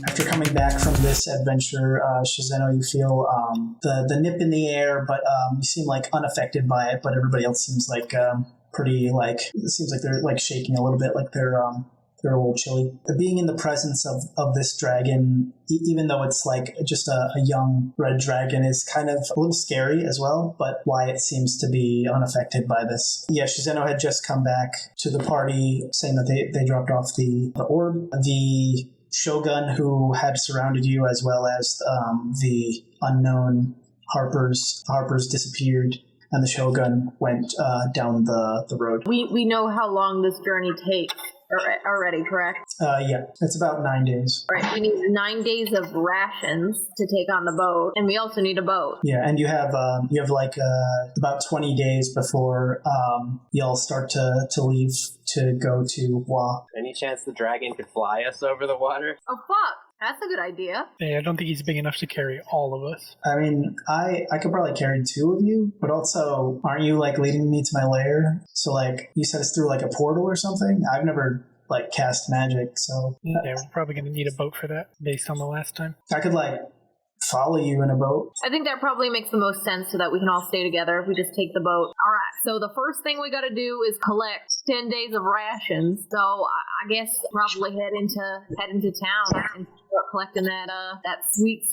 After coming back from this adventure, Shizeno, you feel the nip in the air, but you seem like unaffected by it. But everybody else seems like pretty like it seems like they're like shaking a little bit, like they're a little chilly. Being in the presence of this dragon, even though it's like just a young red dragon, is kind of a little scary as well, but Wyatt seems to be unaffected by this. Yeah, Shizeno had just come back to the party saying that they dropped off the orb. The Shogun who had surrounded you, as well as the unknown Harpers disappeared, and the Shogun went down the road. We know how long this journey takes already, correct? Yeah, it's about 9 days. Right, we need 9 days of rations to take on the boat, and we also need a boat. Yeah, and you have like about 20 days before y'all start to leave to go to Wa. Any chance the dragon could fly us over the water? Oh, fuck. That's a good idea. Yeah, I don't think he's big enough to carry all of us. I mean, I could probably carry 2 of you, but also, aren't you like leading me to my lair? So like, you said it's through like a portal or something? I've never like cast magic, so... Yeah, we're probably going to need a boat for that, based on the last time. I could like follow you in a boat. I think that probably makes the most sense so that we can all stay together if we just take the boat. All right, so the first thing we got to do is collect 10 days of rations. So I guess probably head into town and start collecting that sweet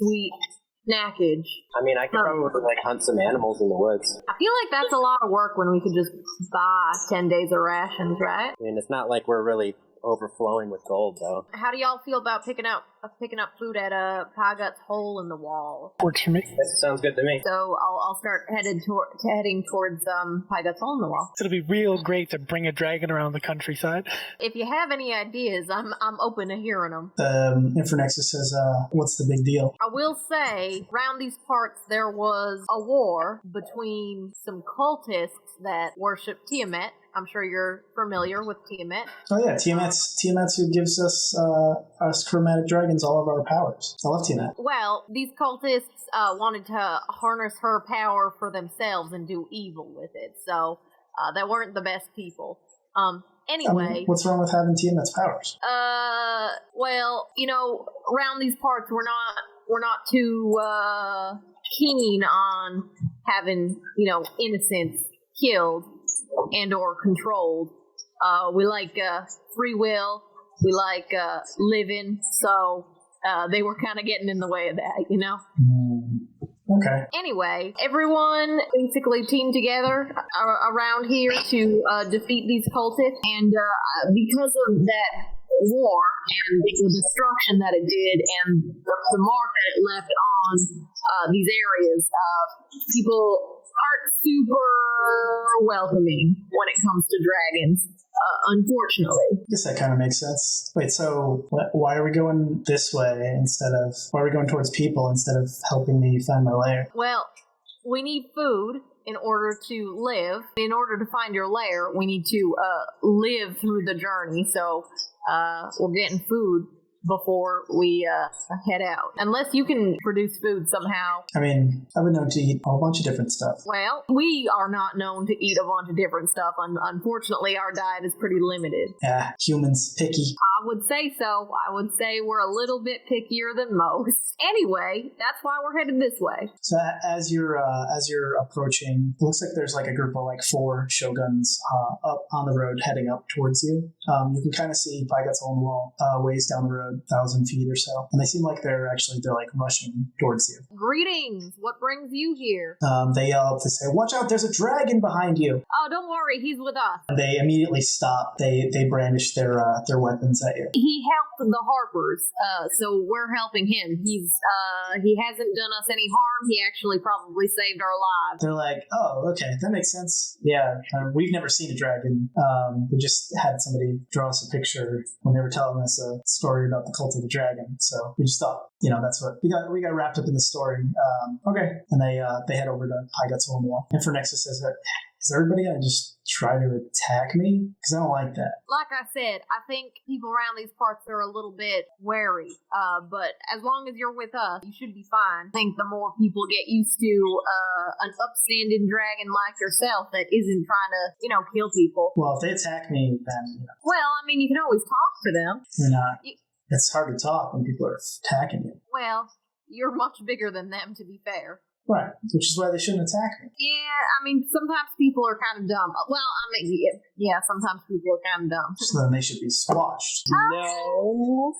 snackage. I mean, I could probably like hunt some animals in the woods. I feel like that's a lot of work when we could just buy 10 days of rations, right? I mean, it's not like we're really overflowing with gold, though. How do y'all feel about picking up food at Pie Gut's hole in the wall? Works for me. That sounds good to me. So I'll start heading towards Pie Gut's hole in the wall. It'll be real great to bring a dragon around the countryside. If you have any ideas, I'm open to hearing them. Infernexus says, what's the big deal? I will say, around these parts, there was a war between some cultists that worship Tiamat. I'm sure you're familiar with Tiamat. Oh yeah, Tiamat's who gives us chromatic dragons all of our powers. I love Tiamat. Well, these cultists wanted to harness her power for themselves and do evil with it, so they weren't the best people. Anyway, I mean, what's wrong with having Tiamat's powers? Well, around these parts, we're not too keen on having innocents killed and or controlled. We like free will. We like living. So they were kind of getting in the way of that, Okay. Anyway, everyone basically teamed together around here to defeat these cultists. And because of that war and the destruction that it did and the mark that it left on these areas, people aren't super welcoming when it comes to dragons, unfortunately. I guess that kind of makes sense. Wait, so why are we going this way why are we going towards people instead of helping me find my lair? Well, we need food in order to live. In order to find your lair, we need to live through the journey, so we're getting food before we head out. Unless you can produce food somehow. I mean, I've been known to eat a whole bunch of different stuff. Well, we are not known to eat a bunch of different stuff. Unfortunately, our diet is pretty limited. Yeah, humans picky. I would say so. I would say we're a little bit pickier than most. Anyway, that's why we're headed this way. So as you're approaching, it looks like there's like a group of like 4 shoguns up on the road heading up towards you. You can kind of see Paigat's hole in the wall ways down the road. 1,000 feet or so, and they seem like they're like rushing towards you. Greetings! What brings you here? They yell up to say, "Watch out! There's a dragon behind you!" Oh, don't worry, he's with us. And they immediately stop. They brandish their weapons at you. He helped the Harpers, so we're helping him. He hasn't done us any harm. He actually probably saved our lives. They're like, "Oh, okay, that makes sense. Yeah, we've never seen a dragon. We just had somebody draw us a picture when they were telling us a story about the cult of the dragon, so we just thought, that's what we got wrapped up in the story." Okay, and they head over to Paigat's hole in the wall. Infernexus says, "Is everybody gonna just try to attack me? Because I don't like that." Like I said, I think people around these parts are a little bit wary, but as long as you're with us, you should be fine. I think the more people get used to an upstanding dragon like yourself that isn't trying to, kill people. Well, if they attack me, then Well, I mean, you can always talk to them. You're not. It's hard to talk when people are attacking you. Well, you're much bigger than them, to be fair. Right, which is why they shouldn't attack me. Yeah, I mean, sometimes people are kind of dumb. Well, I mean, yeah, sometimes people are kind of dumb. So then they should be squashed. No.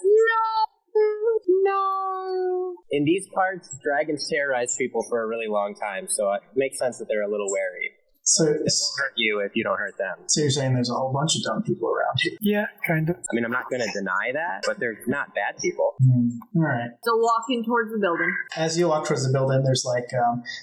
No. In these parts, dragons terrorize people for a really long time, so it makes sense that they're a little wary. So, It won't hurt you if you don't hurt them. so you're saying there's a whole bunch of dumb people around here. Yeah, kind of. I mean, I'm not going to deny that, but they're not bad people. All right. So walking towards the building. As you walk towards the building, there's like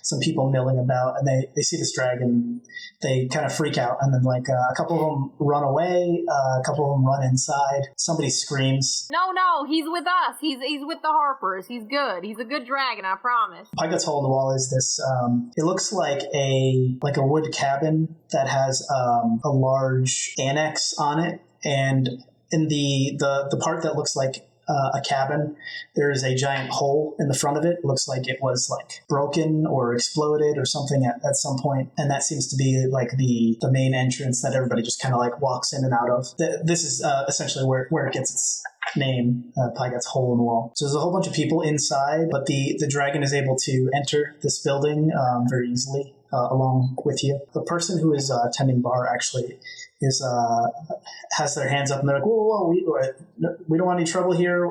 some people milling about, and they see this dragon. They kind of freak out, and then like a couple of them run away, a couple of them run inside. Somebody screams. No, he's with us. He's with the Harpers. He's good. He's a good dragon, I promise. Pike's hole in the wall is this. It looks like a wood cabin that has a large annex on it, and in the part that looks like a cabin, there is a giant hole in the front of it. It looks like it was like broken or exploded or something at some point, and that seems to be like the main entrance that everybody just kind of like walks in and out of. This is essentially where it gets its name, Pygot's hole in the wall. So there's a whole bunch of people inside, but the dragon is able to enter this building very easily along with you. The person who is tending bar actually is has their hands up and they're like, whoa, we don't want any trouble here.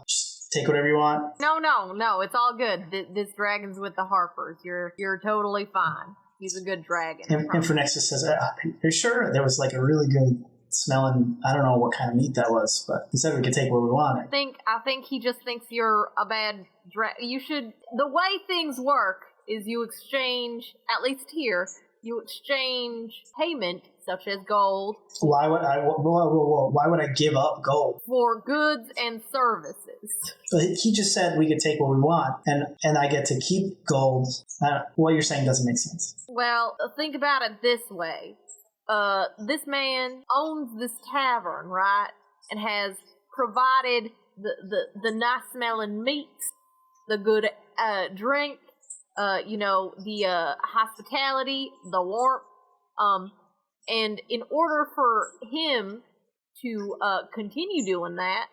Just take whatever you want. No, it's all good. This dragon's with the Harpers. You're totally fine. He's a good dragon. Infernexus says, are you sure? There was like a really good smelling, I don't know what kind of meat that was, but he said we could take what we wanted. I think he just thinks you're a bad the way things work is you exchange, at least here, you exchange payment, such as gold. Why would why would I give up gold? For goods and services. But he just said we could take what we want, and I get to keep gold. What you're saying doesn't make sense. Well, think about it this way. This man owns this tavern, right? And has provided the nice smelling meats, the good drink, the hospitality, the warmth, and in order for him to continue doing that,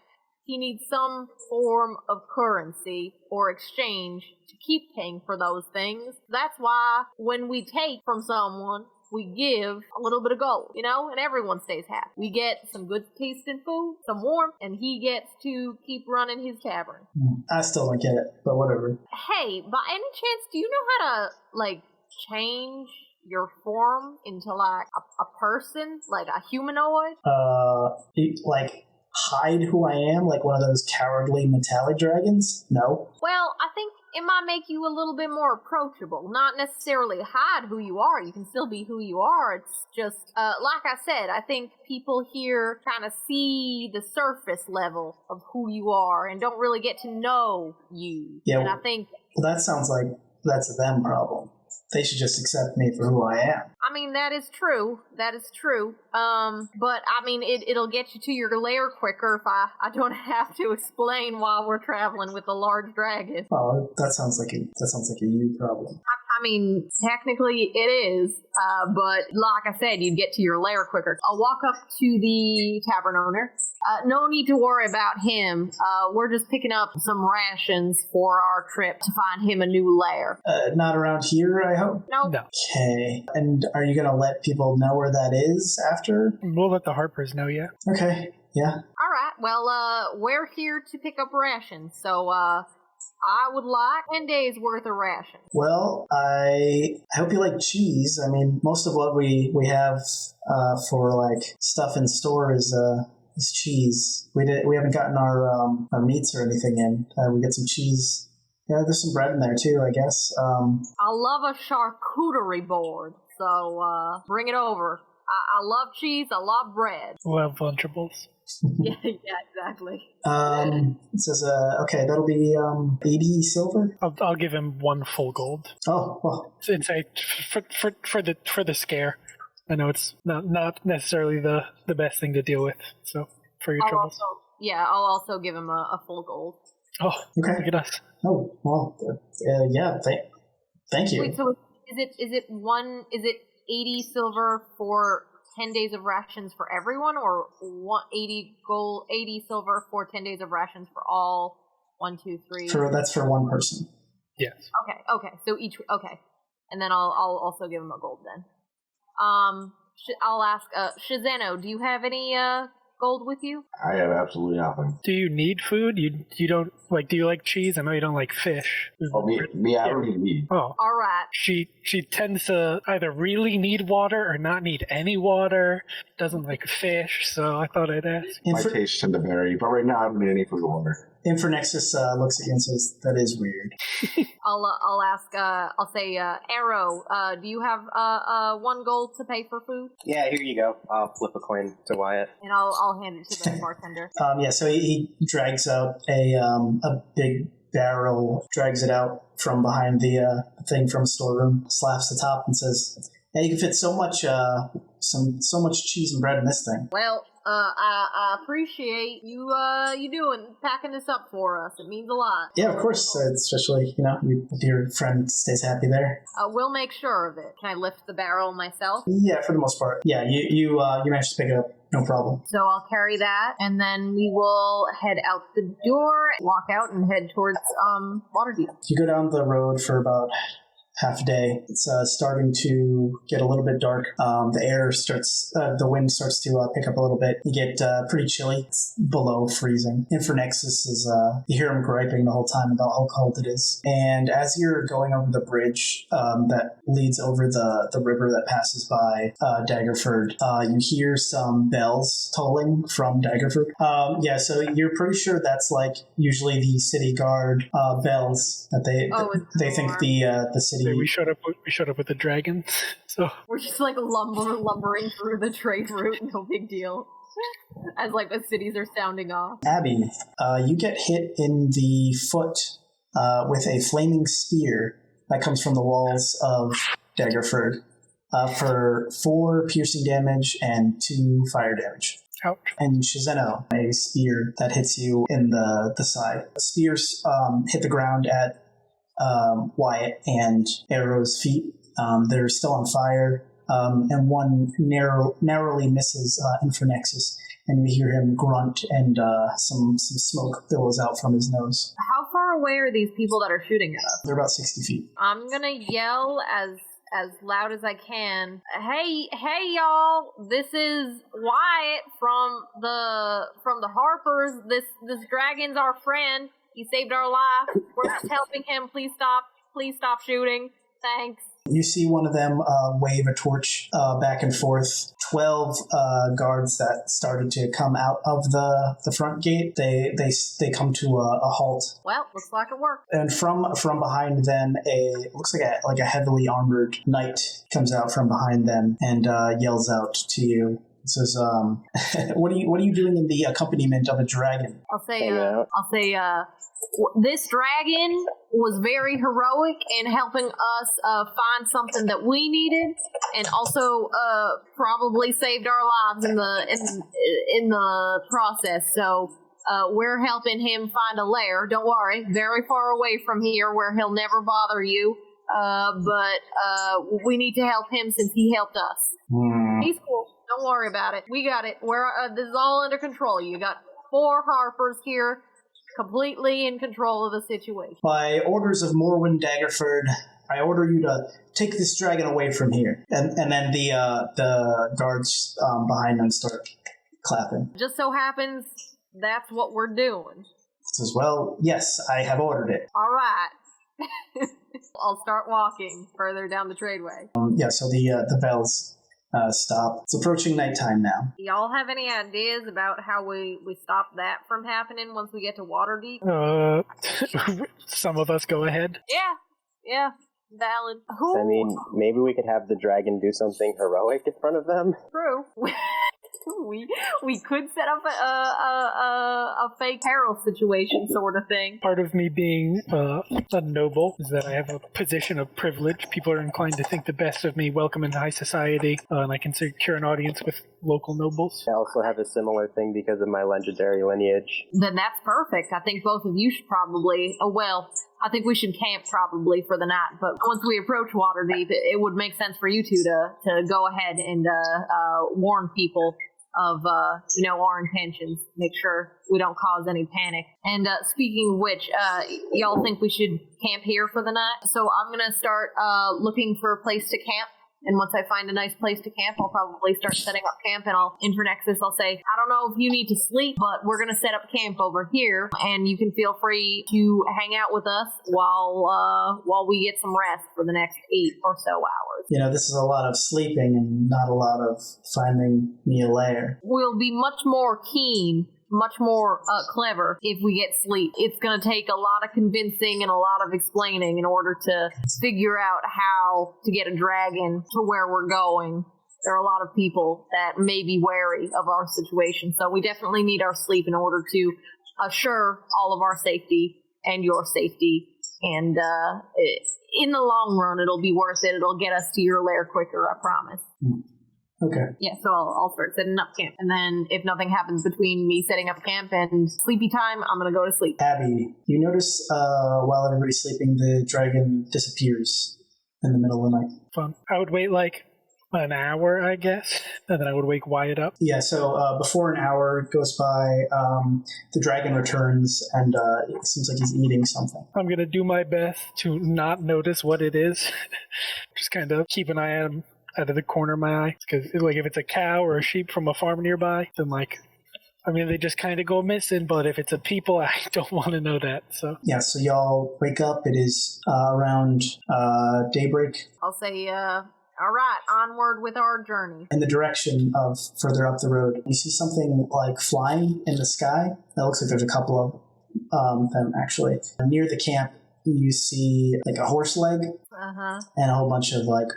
he needs some form of currency or exchange to keep paying for those things. That's why when we take from someone, we give a little bit of gold, and everyone stays happy. We get some good tasting food, some warmth, and he gets to keep running his tavern. I still don't get it, but whatever. Hey, by any chance, do you know how to, change your form into, a person? Like a humanoid? Hide who I am, like one of those cowardly metallic dragons? No. Well, I think it might make you a little bit more approachable. Not necessarily hide who you are. You can still be who you are. It's just, like I said, I think people here kind of see the surface level of who you are and don't really get to know you. Yeah. And I think... Well, that sounds like that's a them problem. They should just accept me for who I am. I mean, that is true. But I mean, it'll get you to your lair quicker if I don't have to explain why we're traveling with a large dragon. Oh, that sounds like a you problem. I mean, technically it is, but like I said, you'd get to your lair quicker. I'll walk up to the tavern owner. No need to worry about him. We're just picking up some rations for our trip to find him a new lair. Not around here, I hope? Nope. No. Okay. And are you going to let people know where that is after? We'll let the Harpers know, yeah. Okay, yeah. All right. Well, we're here to pick up rations, so I would like 10 days worth of rations. Well, I hope you like cheese. I mean, most of what we have for stuff in store is cheese. We haven't gotten our meats or anything in. We get some cheese. Yeah, there's some bread in there too, I guess. I love a charcuterie board, so bring it over. I love cheese. I love bread. Love Lunchables. Yeah, exactly. It says, okay, that'll be 80 silver. I'll give him 1 full gold. Oh, well. And say for the scare. I know it's not necessarily the best thing to deal with. So for your troubles. I'll also give him a full gold. Oh, okay. Look at us. Oh, well, yeah. Thank you. Wait, so is it 80 silver for 10 days of rations for everyone, or 80 gold, 80 silver for 10 days of rations for all? 1, 2, 3. That's for one person. Yes. Okay. So each. Okay, and then I'll also give him a gold then. I'll ask. Shizeno, do you have any gold with you? I have absolutely nothing. Do you need food? You don't like? Do you like cheese? I know you don't like fish. Oh, me, I don't even need. Oh, all right. She tends to either really need water or not need any water. Doesn't like fish, so I thought I'd ask. My tastes tend to vary, but right now I don't need any food or water. Infernexus looks at you and says, "That is weird." I'll ask. I'll say, Arrow. Do you have 1 gold to pay for food? Yeah, here you go. I'll flip a coin to Wyatt. And I'll hand it to the bartender. So he drags out a big barrel, drags it out from behind the thing from the storeroom, slaps the top, and says, "Yeah, you can fit so much cheese and bread in this thing." Well, I appreciate you packing this up for us. It means a lot. Yeah, of course. Especially, if your friend stays happy there. We'll make sure of it. Can I lift the barrel myself? Yeah, for the most part. Yeah, you managed to pick it up. No problem. So I'll carry that, and then we will head out the door, walk out, and head towards Waterdeep. You go down the road for about half a day. It's starting to get a little bit dark. The wind starts to pick up a little bit. You get pretty chilly. It's below freezing. Infernexus is, you hear him griping the whole time about how cold it is. And as you're going over the bridge that leads over the river that passes by Daggerford, you hear some bells tolling from Daggerford. So you're pretty sure that's like usually the city guard bells that they think the city. We showed up with the dragon, so we're just like lumbering through the trade route. No big deal. As like the cities are sounding off. Abby, you get hit in the foot with a flaming spear that comes from the walls of Daggerford for 4 piercing damage and 2 fire damage. Ouch. And Shizeno, a spear that hits you in the side. Spears hit the ground at Wyatt and Arrow's feet. They're still on fire, and one narrowly misses Infernexus, and you hear him grunt, and some smoke billows out from his nose. How far away are these people that are shooting at us? They're about 60 feet. I'm gonna yell as loud as I can. Hey y'all! This is Wyatt from the Harpers. This dragon's our friend. He saved our life. We're just helping him. Please stop shooting. Thanks. You see one of them wave a torch back and forth. 12 guards that started to come out of the front gate. They come to a halt. Well, looks like it worked. And from behind them, looks like a heavily armored knight comes out from behind them and yells out to you. It says, "What are you doing in the accompaniment of a dragon?" I'll say, this dragon was very heroic in helping us find something that we needed, and also probably saved our lives in the process. So we're helping him find a lair. Don't worry, very far away from here, where he'll never bother you. But we need to help him since he helped us. He's cool. Don't worry about it. We got it. This is all under control. You got 4 Harpers here, completely in control of the situation. By orders of Morwen Daggerford, I order you to take this dragon away from here. And then the guards behind them start clapping. Just so happens that's what we're doing. Says, "Well, yes, I have ordered it." All right. I'll start walking further down the tradeway. So the bells stop. It's approaching nighttime now. Do y'all have any ideas about how we stop that from happening once we get to Waterdeep? Some of us go ahead. Yeah, valid. I mean, maybe we could have the dragon do something heroic in front of them. True. We could set up a fake peril situation sort of thing. Part of me being a noble is that I have a position of privilege. People are inclined to think the best of me, welcome into high society, and I can secure an audience with local nobles. I also have a similar thing because of my legendary lineage. Then that's perfect. I think both of you should probably... I think we should camp probably for the night, but once we approach Waterdeep, it would make sense for you two to go ahead and warn people of our intentions. Make sure we don't cause any panic. And speaking of which, y'all think we should camp here for the night? So I'm gonna start looking for a place to camp. And once I find a nice place to camp, I'll probably start setting up camp, and Infernexus, I'll say, I don't know if you need to sleep, but we're going to set up camp over here, and you can feel free to hang out with us while we get some rest for the next 8 or so hours. This is a lot of sleeping and not a lot of finding me a lair. We'll be much more keen, much more clever if we get sleep. It's going to take a lot of convincing and a lot of explaining in order to figure out how to get a dragon to where we're going. There are a lot of people that may be wary of our situation, so we definitely need our sleep in order to assure all of our safety and your safety. And in the long run, it'll be worth it. It'll get us to your lair quicker, I promise. Okay. Yeah, so I'll start setting up camp. And then if nothing happens between me setting up camp and sleepy time, I'm going to go to sleep. Abby, you notice while everybody's sleeping, the dragon disappears in the middle of the night. Fun. I would wait like an hour, I guess, and then I would wake Wyatt up. Yeah, so before an hour goes by, the dragon returns, and it seems like he's eating something. I'm going to do my best to not notice what it is. Just kind of keep an eye on him out of the corner of my eye, because if it's a cow or a sheep from a farm nearby, then they just kind of go missing. But if it's a people, I don't want to know that. So yeah, so y'all wake up. It is around daybreak. I'll say, all right, onward with our journey. In the direction of further up the road, you see something like flying in the sky. It looks like there's a couple of them actually. Near the camp, you see like a horse leg and a whole bunch of blood.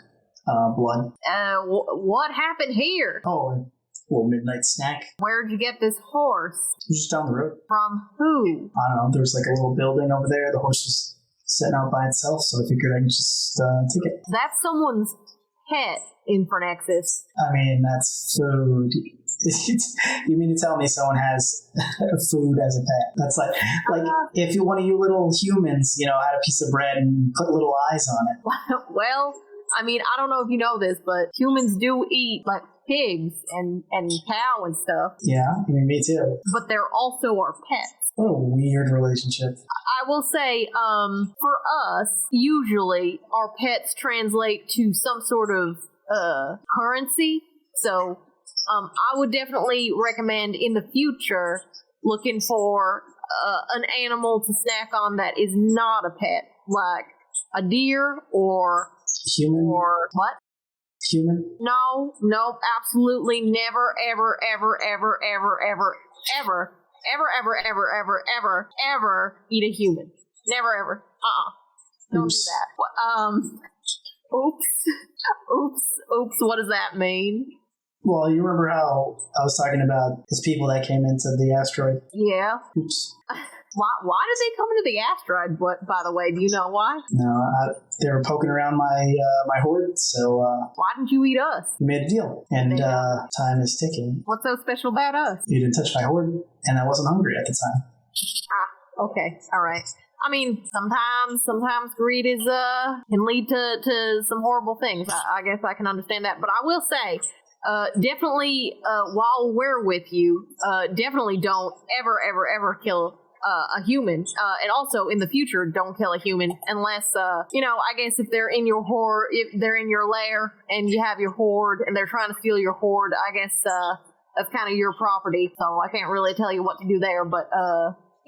What happened here? Oh, a little midnight snack. Where'd you get this horse? It was just down the road. From who? I don't know. There was like a little building over there. The horse was sitting out by itself, so I figured I could just take it. That's someone's pet, Infernexus. I mean, that's food. You mean to tell me someone has food as a pet? That's like if one of you little humans, had a piece of bread and put little eyes on it. Well, I mean, I don't know if you know this, but humans do eat like pigs and cow and stuff. Yeah, I mean, me too. But they're also our pets. What a weird relationship. I will say, for us, usually our pets translate to some sort of currency. So I would definitely recommend in the future looking for an animal to snack on that is not a pet, like a deer or human. Or what? Human? No, absolutely never, ever, ever, ever, ever, ever, ever, ever, ever, ever, ever, ever, ever eat a human. Never, ever. Don't do that. Oops. What does that mean? Well, you remember how I was talking about those people that came into the asteroid? Yeah. Oops. Why did they come into the asteroid? By the way, do you know why? No, they were poking around my hoard, so why didn't you eat us? We made a deal, and time is ticking. What's so special about us? You didn't touch my hoard, and I wasn't hungry at the time. Okay, all right. I mean, sometimes greed is can lead to some horrible things. I guess I can understand that, but I will say, definitely while we're with you, definitely don't ever kill a human, and also in the future, don't kill a human unless, I guess if they're in your hoard, if they're in your lair and you have your hoard and they're trying to steal your hoard, I guess that's kind of your property. So I can't really tell you what to do there. But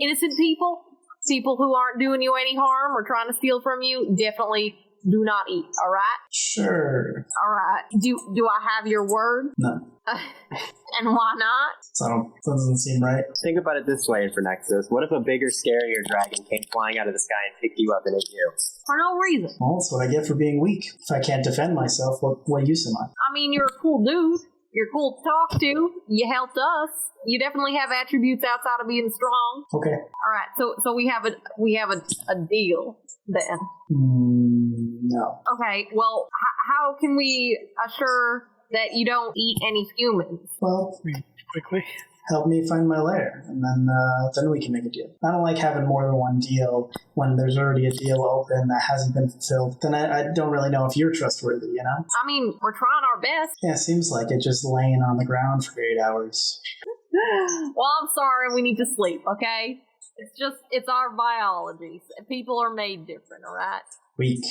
innocent people who aren't doing you any harm or trying to steal from you, definitely do not eat. All right? Sure. All right. Do I have your word? No. And why not? That doesn't seem right. Think about it this way, Infernexus. What if a bigger, scarier dragon came flying out of the sky and picked you up and ate you? For no reason. Well, that's what I get for being weak. If I can't defend myself, what use am I? I mean, you're a cool dude. You're cool to talk to. You helped us. You definitely have attributes outside of being strong. Okay. All right. So we have a deal then. No. Okay. Well, how can we assure that you don't eat any humans? Well, quickly. help me find my lair, and then we can make a deal. I don't like having more than one deal when there's already a deal open that hasn't been fulfilled. Then I don't really know if you're trustworthy, you know? I mean, we're trying our best. Yeah, it seems like it, just laying on the ground for 8 hours. Well, I'm sorry, we need to sleep, okay? It's our biology. People are made different, alright? Weak.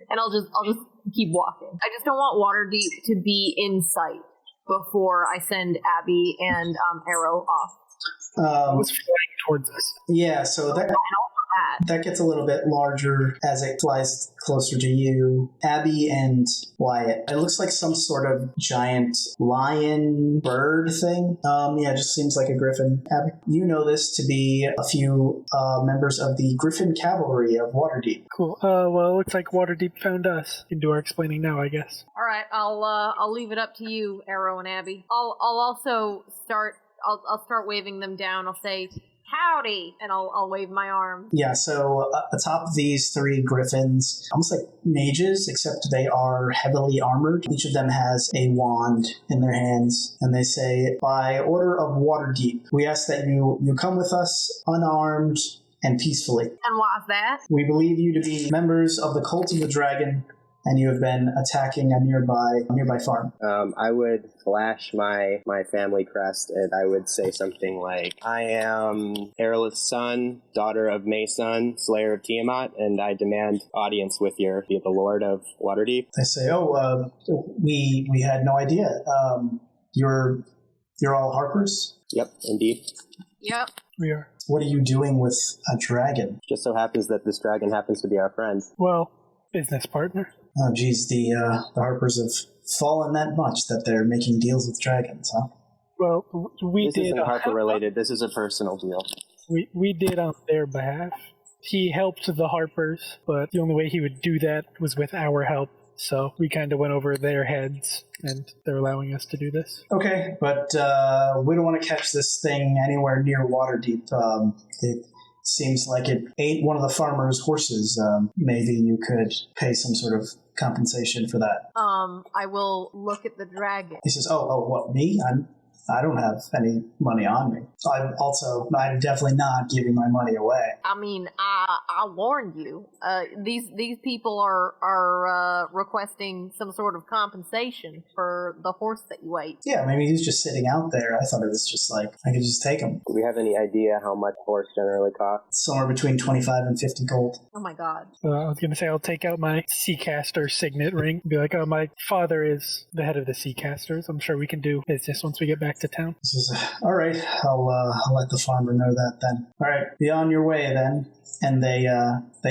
And I'll just keep walking. I just don't want Waterdeep to be in sight before I send Abby and Arrow off. It was flying towards us. Yeah, so that gets a little bit larger as it flies closer to you. Abby and Wyatt. It looks like some sort of giant lion bird thing. Yeah, it just seems like a griffin. Abby, you know this to be a few members of the Griffin Cavalry of Waterdeep. Cool. Well, it looks like Waterdeep found us. You can do our explaining now, I guess. All right, I'll leave it up to you, Arrow and Abby. I'll also start. I'll start waving them down. I'll say, howdy, and I'll wave my arm. Yeah, so atop these 3 griffins, almost like mages, except they are heavily armored. Each of them has a wand in their hands, and they say, by order of Waterdeep, we ask that you come with us unarmed and peacefully. And why's that? We believe you to be members of the Cult of the Dragon, and you have been attacking a nearby farm. I would flash my family crest, and I would say something like, I am Aerolith's son, daughter of Maysun, slayer of Tiamat, and I demand audience with the Lord of Waterdeep. They say, we had no idea. You're all Harpers? Yep, indeed. Yep. We are. What are you doing with a dragon? Just so happens that this dragon happens to be our friend. Well, business partner. Oh, geez, the Harpers have fallen that much that they're making deals with dragons, huh? Well, This isn't Harper related. This is a personal deal. We did on their behalf. He helped the Harpers, but the only way he would do that was with our help. So we kind of went over their heads, and they're allowing us to do this. Okay, but we don't want to catch this thing anywhere near Waterdeep. It seems like it ate one of the farmer's horses. Maybe you could pay some sort of compensation for that. I will look at the dragon. He says, what, me? I don't have any money on me. I'm definitely not giving my money away. I mean, I warned you. These people are requesting some sort of compensation for the horse that you ate. Yeah, maybe he's just sitting out there. I thought it was just like, I could just take him. Do we have any idea how much horse generally costs? Somewhere between 25 and 50 gold. Oh my god. I was going to say, I'll take out my Seacaster signet ring and be like, my father is the head of the Seacasters. I'm sure we can do business once we get back to town. He says, all right, I'll let the farmer know that then. All right, be on your way then. And they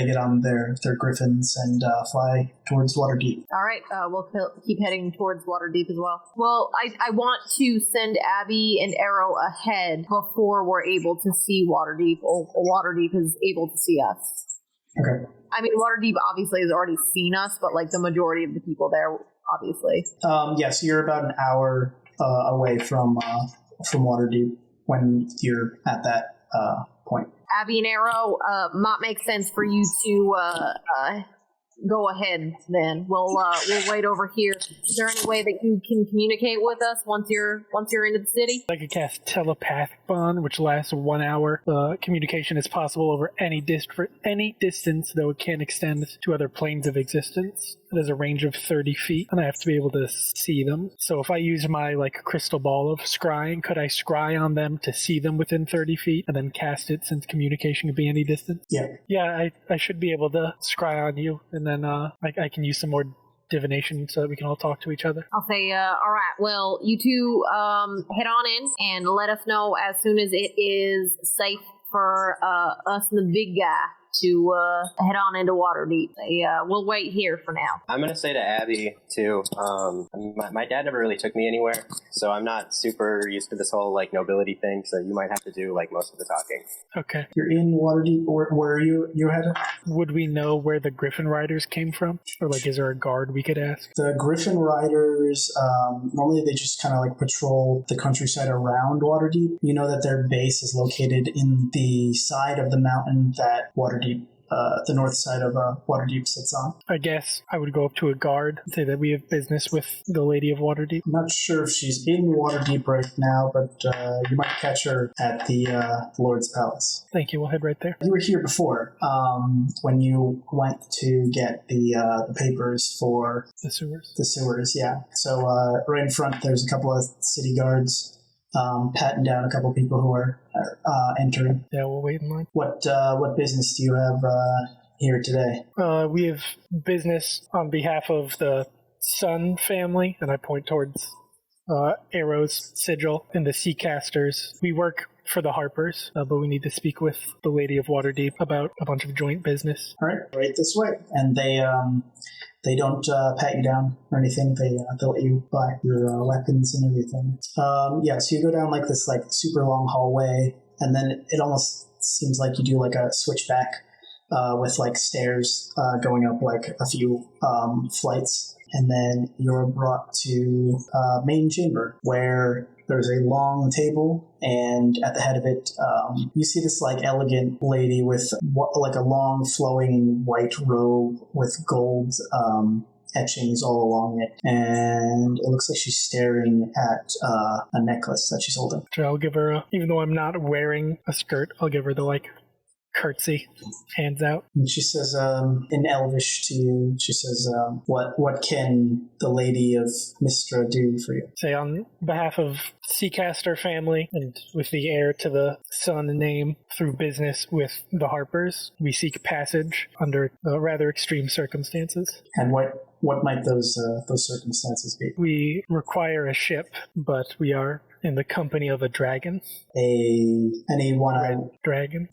get on their griffins and fly towards Waterdeep. All right, we'll keep heading towards Waterdeep as well. Well, I want to send Abby and Arrow ahead before we're able to see Waterdeep, or Waterdeep is able to see us. Okay. I mean, Waterdeep obviously has already seen us, but like the majority of the people there, obviously. So you're about an hour away from Waterdeep when you're at that point. Abby and Arrow, might make sense for you to go ahead then. We'll wait over here. Is there any way that you can communicate with us once you're into the city? I could cast telepathic bond, which lasts 1 hour. Communication is possible over any distance, though it can extend to other planes of existence. It has a range of 30 feet, and I have to be able to see them. So if I use my crystal ball of scrying, could I scry on them to see them within 30 feet and then cast it, since communication can be any distance? Yeah. Yeah, I should be able to scry on you, and then I can use some more divination so that we can all talk to each other. I'll say, all right, well, you two head on in and let us know as soon as it is safe for us and the big guy to head on into Waterdeep. We'll wait here for now. I'm going to say to Abby, too, my dad never really took me anywhere, so I'm not super used to this whole, nobility thing, so you might have to do, most of the talking. Okay. You're in Waterdeep. Where are you headed? Would we know where the Griffin Riders came from? Or, is there a guard we could ask? The Griffin Riders, normally they just kind of, patrol the countryside around Waterdeep. You know that their base is located in the side of the mountain that Waterdeep the north side of Waterdeep sits on. I guess I would go up to a guard and say that we have business with the Lady of Waterdeep. I'm not sure if she's in Waterdeep right now, but you might catch her at the Lord's Palace. Thank you. We'll head right there. You were here before when you went to get the papers for The sewers. the sewers, yeah. So right in front, there's a couple of city guards patting down a couple of people who are entering. Yeah, we'll wait in line. What business do you have here today? We have business on behalf of the Sun family, and I point towards Arrow's sigil and the Seacasters. We work for the Harpers, but we need to speak with the Lady of Waterdeep about a bunch of joint business. All right this way. And they don't pat you down or anything. They'll let you buy your weapons and everything. So you go down like this like super long hallway, and then it almost seems like you do like a switchback with like stairs going up like a few flights, and then you're brought to main chamber where there's a long table, and at the head of it, you see this like elegant lady with like a long flowing white robe with gold etchings all along it, and it looks like she's staring at a necklace that she's holding. So I'll give her, even though I'm not wearing a skirt, I'll give her the like curtsy, hands out. And she says, in Elvish to you, she says, what can the Lady of Mistra do for you? Say on behalf of Seacaster family and with the heir to the Sun name through business with the Harpers, we seek passage under rather extreme circumstances. And what might those circumstances be? We require a ship, but we are in the company of a dragon. Any one-eyed Red dragon.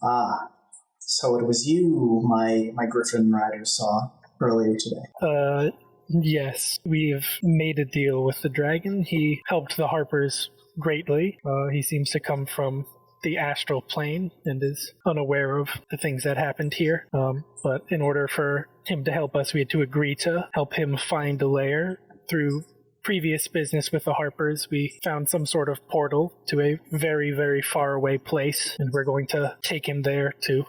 So it was you my Griffin rider saw earlier today. Yes. We've made a deal with the dragon. He helped the Harpers greatly. He seems to come from the astral plane and is unaware of the things that happened here. But in order for him to help us, we had to agree to help him find a lair. Through previous business with the Harpers, we found some sort of portal to a very, very far away place, and we're going to take him there to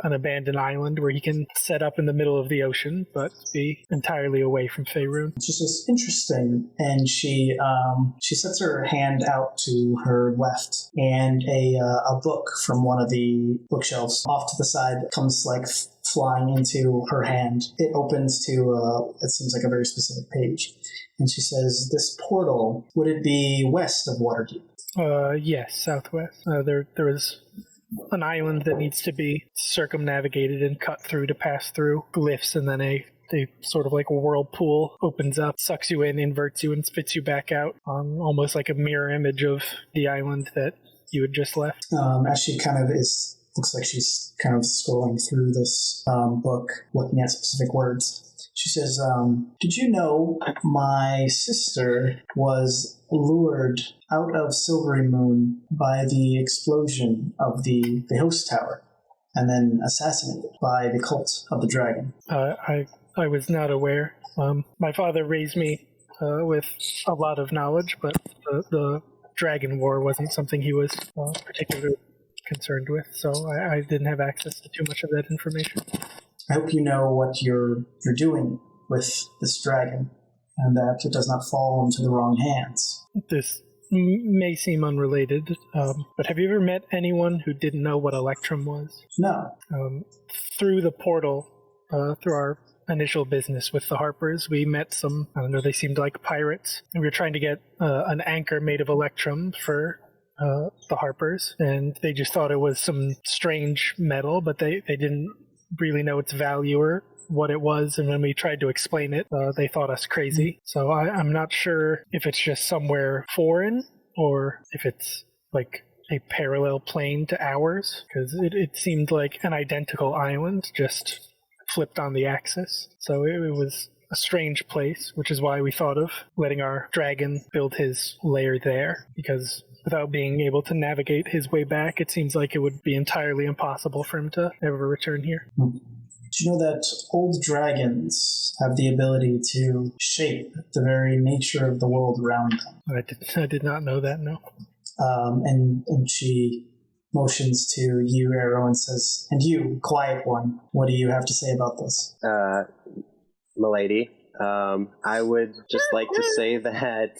an abandoned island where he can set up in the middle of the ocean, but be entirely away from Faerun. She says, interesting, and she sets her hand out to her left, and a book from one of the bookshelves off to the side comes like flying into her hand. It opens to, it seems like a very specific page, and she says, this portal, would it be west of Waterdeep? Yes, southwest. There is an island that needs to be circumnavigated and cut through to pass through glyphs, and then a sort of like a whirlpool opens up, sucks you in, inverts you, and spits you back out on almost like a mirror image of the island that you had just left. As she kind of looks like she's kind of scrolling through this book, looking at specific words. She says, did you know my sister was lured out of Silvery Moon by the explosion of the host tower and then assassinated by the cult of the dragon? I was not aware. My father raised me with a lot of knowledge, but the Dragon War wasn't something he was particularly concerned with, so I didn't have access to too much of that information. I hope you know what you're doing with this dragon, and that it does not fall into the wrong hands. This may seem unrelated, but have you ever met anyone who didn't know what Electrum was? No. Through the portal, through our initial business with the Harpers, we met some, I don't know, they seemed like pirates, and we were trying to get an anchor made of Electrum for the Harpers, and they just thought it was some strange metal, but they didn't really know its value or what it was, and when we tried to explain it, they thought us crazy. So I'm not sure if it's just somewhere foreign or if it's like a parallel plane to ours, because it seemed like an identical island just flipped on the axis. So it was a strange place, which is why we thought of letting our dragon build his lair there, because without being able to navigate his way back, it seems like it would be entirely impossible for him to ever return here. Do you know that old dragons have the ability to shape the very nature of the world around them? I did not know that, no. And she motions to you, Arrow, and says, "And you, quiet one, what do you have to say about this?" Milady, I would just like to say that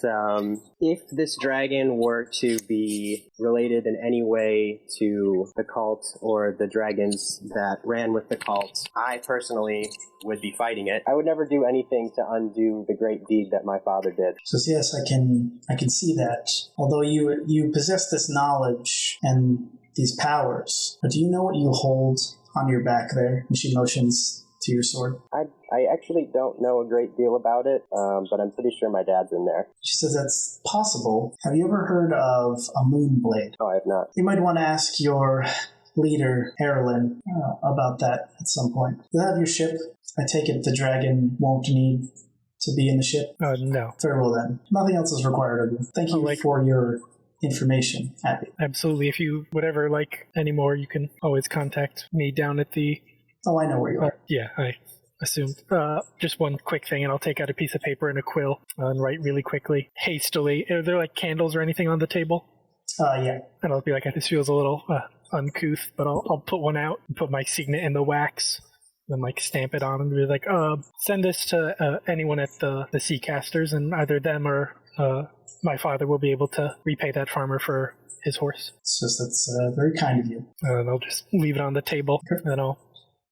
if this dragon were to be related in any way to the cult or the dragons that ran with the cult, I personally would be fighting it. I would never do anything to undo the great deed that my father did. Says, "Yes, I can see that. Although you possess this knowledge and these powers, but do you know what you hold on your back there?" And she motions to your sword. I actually don't know a great deal about it, but I'm pretty sure my dad's in there. She says, "That's possible. Have you ever heard of a moon blade?" Oh, I have not. You might want to ask your leader, Erlin, about that at some point. You'll have your ship. I take it the dragon won't need to be in the ship? No. Very well then. Nothing else is required of you. Thank you for your information, Abby. Absolutely. If you would ever like any more, you can always contact me down at the... Oh, I know where you are. Yeah, I assumed. Just one quick thing, and I'll take out a piece of paper and a quill and write really quickly, hastily. Are there like candles or anything on the table? Yeah. And I'll be like, this feels a little uncouth, but I'll put one out and put my signet in the wax, and like stamp it on and be like, send this to anyone at the Seacasters, and either them or my father will be able to repay that farmer for his horse. It's just, that's very kind of you. And I'll just leave it on the table, and then I'll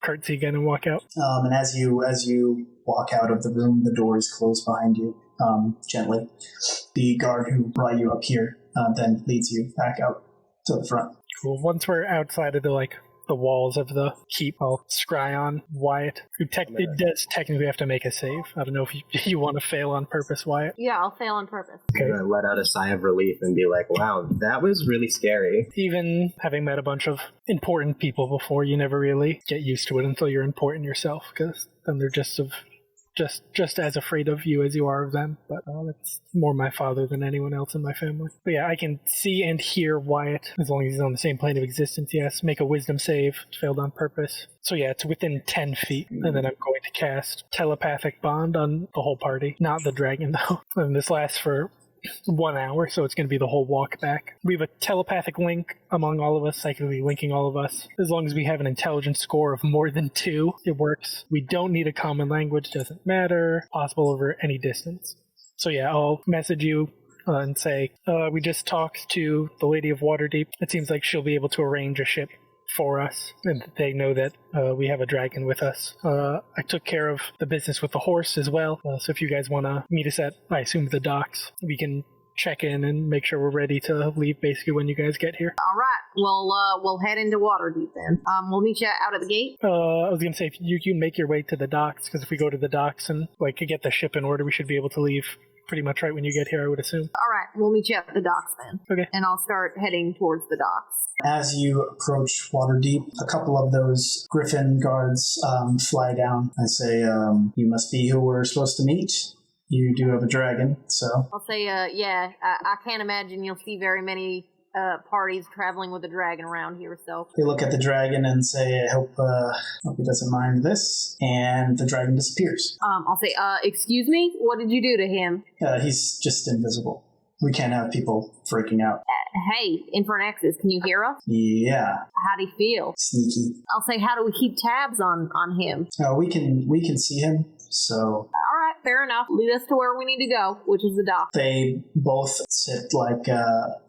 curtsy again and walk out. And as you walk out of the room, the door is closed behind you, gently. The guard who brought you up here then leads you back out to the front. Cool. Once we're outside of the walls of the keep, I'll scry on Wyatt, who does technically have to make a save. I don't know if you want to fail on purpose, Wyatt. Yeah, I'll fail on purpose. Okay. I'm going to let out a sigh of relief and be like, wow, that was really scary. Even having met a bunch of important people before, you never really get used to it until you're important yourself, because then they're just as afraid of you as you are of them. But that's more my father than anyone else in my family. But yeah, I can see and hear Wyatt, as long as he's on the same plane of existence, yes. Make a wisdom save. Failed on purpose. So yeah, it's within 10 feet. And then I'm going to cast Telepathic Bond on the whole party. Not the dragon, though. And this lasts for 1 hour, so it's going to be the whole walk back. We have a telepathic link among all of us, psychically linking all of us. As long as we have an intelligence score of more than 2, it works. We don't need a common language, doesn't matter. Possible over any distance. So yeah, I'll message you and say, we just talked to the Lady of Waterdeep. It seems like she'll be able to arrange a ship for us, and they know that we have a dragon with us. I took care of the business with the horse as well, so if you guys want to meet us at, I assume, the docks, we can check in and make sure we're ready to leave basically when you guys get here. All right, we'll head into Waterdeep then. We'll meet you out at the gate. I was gonna say, if you make your way to the docks, because if we go to the docks and like get the ship in order, we should be able to leave pretty much right when you get here, I would assume. All right, we'll meet you at the docks then. Okay. And I'll start heading towards the docks. As you approach Waterdeep, a couple of those griffin guards fly down and say, "You must be who we're supposed to meet. You do have a dragon, so..." I'll say, yeah, I can't imagine you'll see very many parties traveling with a dragon around here, so... They look at the dragon and say, "I hope he doesn't mind this," and the dragon disappears. I'll say, excuse me? What did you do to him? He's just invisible. We can't have people freaking out. Hey, Infernexus, can you hear us? Yeah. How do you feel? Sneaky. I'll say, how do we keep tabs on him? We can see him, so... All right, fair enough. Lead us to where we need to go, which is the dock. They both sit like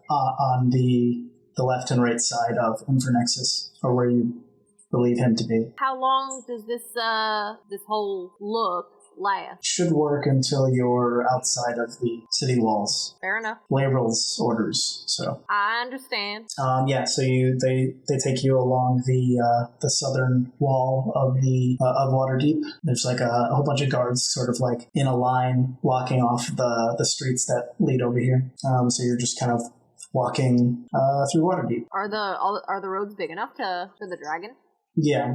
on the left and right side of Infernexus, or where you believe him to be. How long does this whole look last? Should work until you're outside of the city walls. Fair enough. Labral's orders, so. I understand. Yeah, so they take you along the southern wall of of Waterdeep. There's like a whole bunch of guards sort of like in a line blocking off the streets that lead over here. So you're just kind of walking through Waterdeep. Are the roads big enough for the dragon? Yeah,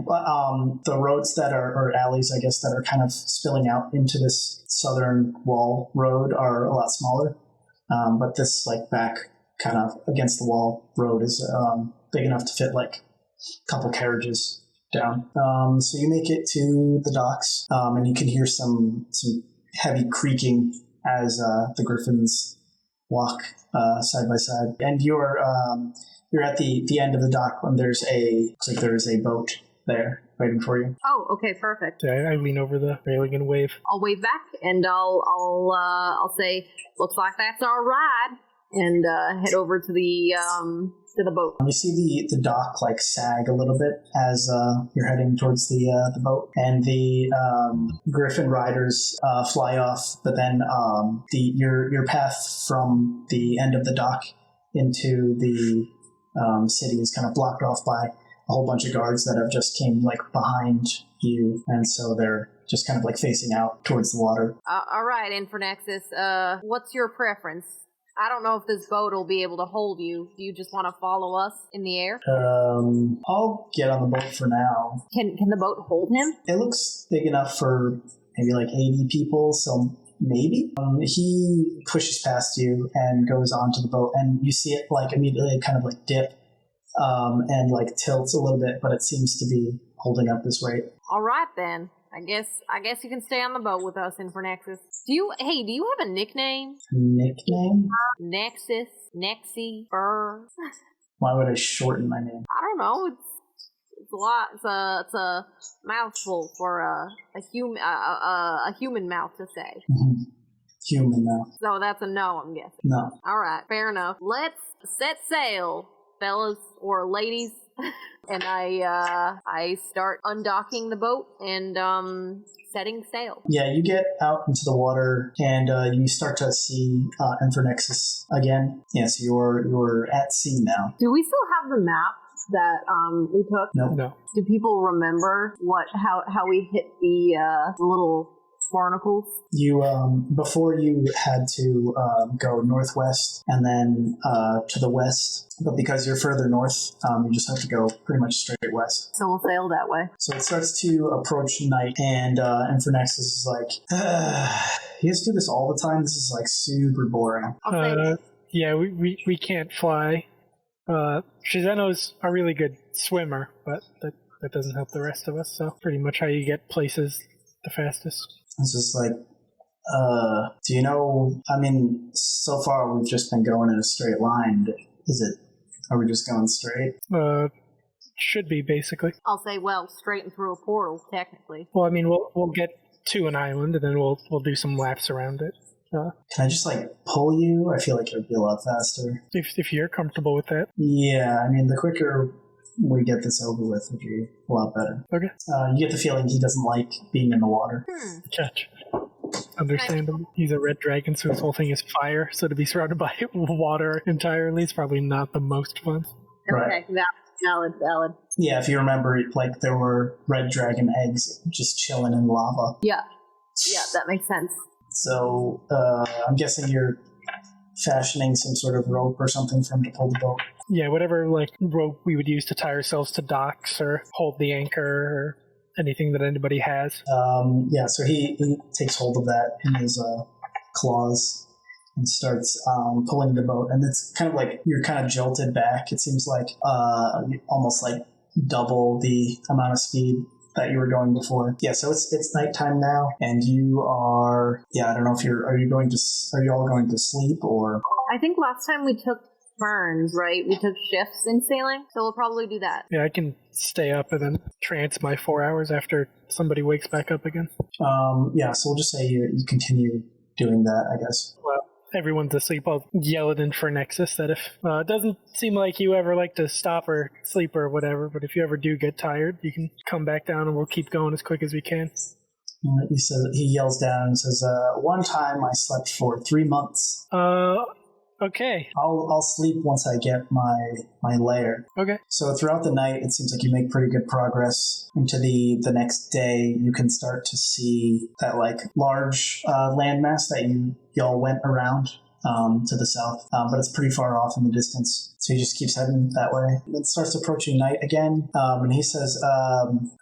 the roads that are, or alleys, I guess, that are kind of spilling out into this southern wall road are a lot smaller. But this, like, back kind of against the wall road is big enough to fit, like, a couple carriages down. So you make it to the docks, and you can hear some heavy creaking as the griffins walk side by side. And You're at the end of the dock when there's looks like there is a boat there waiting for you. Oh, okay, perfect. Yeah, I lean over the railing and wave. I'll wave back and I'll say, looks like that's our ride, and head over to the boat. You see the dock like sag a little bit as you're heading towards the boat, and the griffin riders fly off. But then your path from the end of the dock into the city is kind of blocked off by a whole bunch of guards that have just came like behind you, and so they're just kind of like facing out towards the water. All right, Infernexus. What's your preference? I don't know if this boat will be able to hold you. Do you just want to follow us in the air? I'll get on the boat for now. Can the boat hold him? It looks big enough for maybe like 80 people, so maybe. He pushes past you and goes onto the boat, and you see it like immediately kind of like dip and like tilts a little bit, but it seems to be holding up this weight. All right then. I guess you can stay on the boat with us, Infernexus. Do you have a nickname? Nickname? Nexus, Nexy, Burr. Why would I shorten my name? I don't know. It's a lot. It's a mouthful for a human mouth to say. Mm-hmm. Human now. So that's a no, I'm guessing. No. All right, fair enough. Let's set sail, fellas or ladies. And I start undocking the boat and setting sail. Yeah, you get out into the water and you start to see Infernexus again. Yes, you're at sea now. Do we still have the map that we took? Nope. No. Do people remember how we hit the little barnacles? You before you had to go northwest and then to the west, but because you're further north, you just have to go pretty much straight west. So we'll sail that way. So it starts to approach night, and Infernexus is like, you guys do this all the time? This is like super boring. Yeah, we can't fly. Shizeno's a really good swimmer, but that doesn't help the rest of us, so pretty much how you get places the fastest. It's just like, do you know, I mean, so far we've just been going in a straight line. Are we just going straight? Should be, basically. I'll say, well, straight and through a portal, technically. Well, I mean, we'll get to an island, and then we'll do some laps around it. Can I just, like, pull you? I feel like it would be a lot faster. If you're comfortable with that. Yeah, I mean, the quicker we get this over with would be a lot better. Okay. You get the feeling he doesn't like being in the water. Gotcha. Understandable. He's a red dragon, so his whole thing is fire, so to be surrounded by water entirely is probably not the most fun. Right. Okay, valid. Yeah, if you remember, like, there were red dragon eggs just chilling in lava. Yeah, that makes sense. So, I'm guessing you're fashioning some sort of rope or something for him to pull the boat. Yeah, whatever, like, rope we would use to tie ourselves to docks or hold the anchor or anything that anybody has. Yeah, so he takes hold of that in his claws and starts pulling the boat. And it's kind of like you're kind of jolted back. It seems like almost like double the amount of speed that you were going before. Yeah, so it's nighttime now, and you are. Yeah, I don't know if are you all going to sleep or? I think last time we took turns, right? We took shifts in sailing, so we'll probably do that. Yeah, I can stay up and then trance my 4 hours after somebody wakes back up again. Yeah, so we'll just say you continue doing that, I guess. Well, everyone's asleep. I'll yell at Infernexus that if it doesn't seem like you ever like to stop or sleep or whatever, but if you ever do get tired, you can come back down and we'll keep going as quick as we can. He yells down and says, one time I slept for 3 months. Okay. I'll sleep once I get my lair. Okay. So throughout the night, it seems like you make pretty good progress. Into the next day, you can start to see that like large landmass that y'all went around to the south, but it's pretty far off in the distance. So he just keeps heading that way. It starts approaching night again, and he says,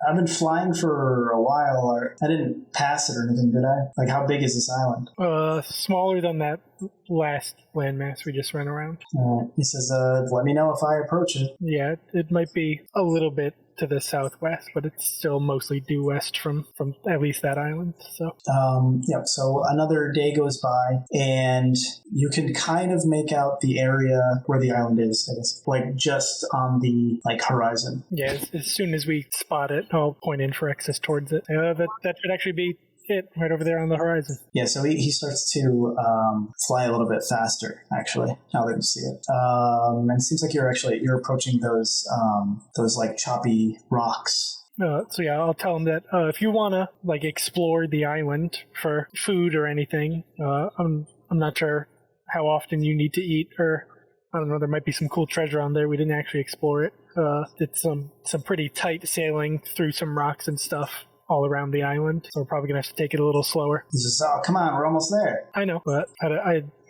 I've been flying for a while. I didn't pass it or anything, did I? Like, how big is this island? Smaller than that last landmass we just ran around. He says, let me know if I approach it. Yeah, it might be a little bit to the southwest, but it's still mostly due west from at least that island. So Yep. So another day goes by, and you can kind of make out the area where the island is. I guess, like just on the horizon. yeah, as soon as we spot it, I'll point Infernexus towards it. That should actually be it right over there on the horizon. Yeah. So he starts to fly a little bit faster. Actually, now that you see it, and it seems like you're approaching those choppy rocks. So yeah, I'll tell him that if you want to explore the island for food or anything, I'm not sure how often you need to eat, or I don't know, there might be some cool treasure on there. We didn't actually explore it. It's some pretty tight sailing through some rocks and stuff all around the island, so we're probably gonna have to take it a little slower. He says, "Oh, come on, we're almost there." I know, but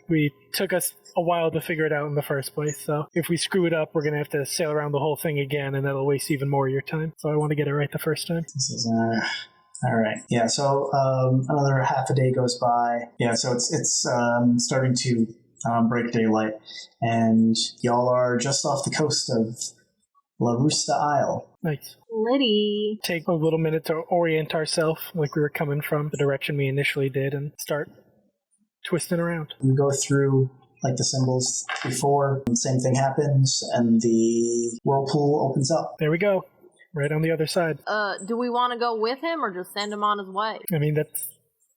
we took us a while to figure it out in the first place, so if we screw it up, we're going to have to sail around the whole thing again, and that'll waste even more of your time. So I want to get it right the first time. He says, all right. Yeah, so another half a day goes by. Yeah, so it's starting to break daylight, and y'all are just off the coast of La Rusta Isle. Nice. Liddy. Take a little minute to orient ourselves like we were coming from the direction we initially did and start twisting around. You go through the symbols before, and the same thing happens, and the whirlpool opens up. There we go. Right on the other side. Do we want to go with him or just send him on his way? I mean, that's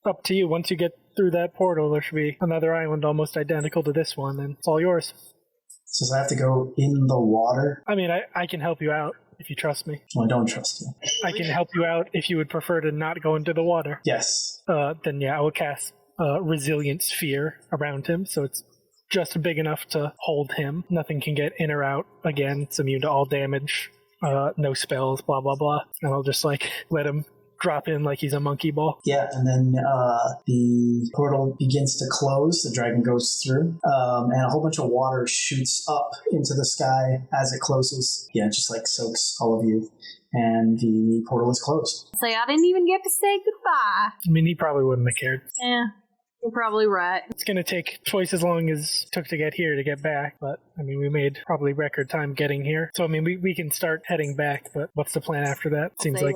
up to you. Once you get through that portal, there should be another island almost identical to this one, and it's all yours. So I have to go in the water? I mean, I can help you out if you trust me. Well, I don't trust you. I can help you out if you would prefer to not go into the water. Yes. Then yeah, I will cast Resilient Sphere around him, so it's just big enough to hold him. Nothing can get in or out. Again, it's immune to all damage. No spells, blah, blah, blah. And I'll just let him drop in like he's a monkey ball. Yeah, and then the portal begins to close. The dragon goes through, and a whole bunch of water shoots up into the sky as it closes. Yeah, it just soaks all of you. And the portal is closed. Say, I didn't even get to say goodbye. I mean, he probably wouldn't have cared. Yeah, you're probably right. It's going to take twice as long as it took to get here to get back, but, I mean, we made probably record time getting here. So, I mean, we can start heading back, but what's the plan after that? Seems like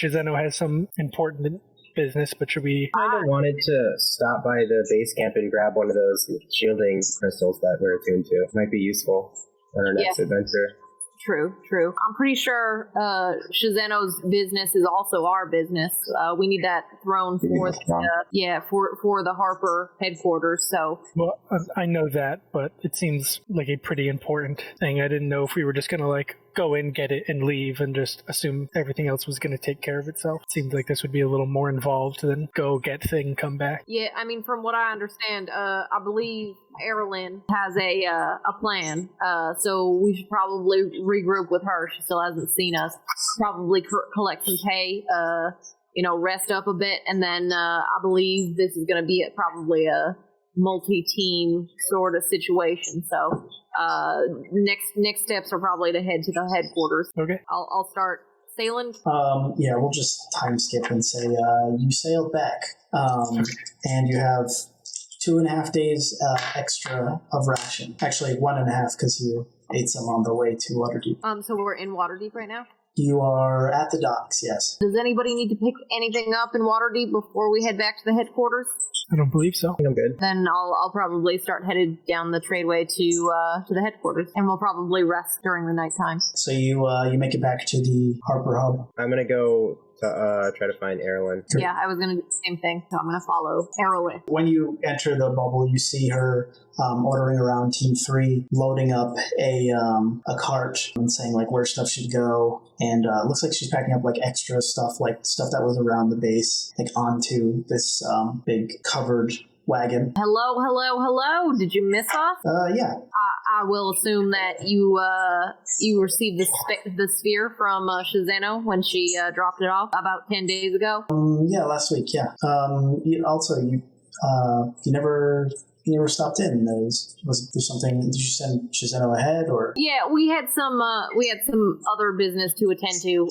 Shizeno has some important business, but should we... I kind of wanted to stop by the base camp and grab one of those shielding crystals that we're attuned to. Might be useful on our next adventure. True. I'm pretty sure Shizeno's business is also our business. We need that throne for for the Harper headquarters. So, well, I know that, but it seems like a pretty important thing. I didn't know if we were just gonna go in, get it, and leave, and just assume everything else was gonna take care of itself. It seems like this would be a little more involved than go get thing, come back. Yeah, I mean, from what I understand, I believe Erilyn has a plan. So we should probably regroup with her. She still hasn't seen us. Probably collect some pay, rest up a bit, and then I believe this is going to be probably a multi-team sort of situation. So next steps are probably to head to the headquarters. Okay. I'll start sailing. Yeah, we'll just time skip and say you sailed back, and you have 2.5 days extra of ration. Actually, 1.5 because you ate some on the way to Waterdeep. So we're in Waterdeep right now? You are at the docks, yes. Does anybody need to pick anything up in Waterdeep before we head back to the headquarters? I don't believe so. I'm good. Then I'll probably start headed down the tradeway to the headquarters, and we'll probably rest during the nighttime. So you make it back to the Harper Hub. I'm gonna go to try to find Erilyn. Yeah, I was gonna do the same thing, so I'm gonna follow Erilyn. When you enter the bubble, you see her ordering around Team 3, loading up a cart and saying where stuff should go, and looks like she's packing up extra stuff, stuff that was around the base, onto this big covered wagon. Hello. Did you miss us? Yeah. I will assume that you received the sphere from Shizeno when she dropped it off about 10 days ago. Yeah, last week. Yeah. You never stopped in. Was there something? Did you send Shizeno ahead, or? Yeah, we had some other business to attend to.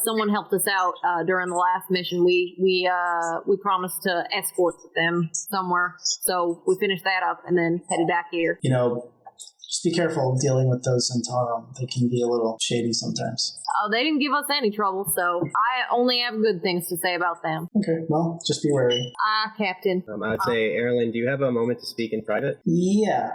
Someone helped us out during the last mission. We promised to escort them somewhere, so we finished that up and then headed back here. Just be careful dealing with those Zentarum. They can be a little shady sometimes. Oh, they didn't give us any trouble, so I only have good things to say about them. Okay, well, just be wary. Captain. I would say, Erlen, do you have a moment to speak in private? Yeah,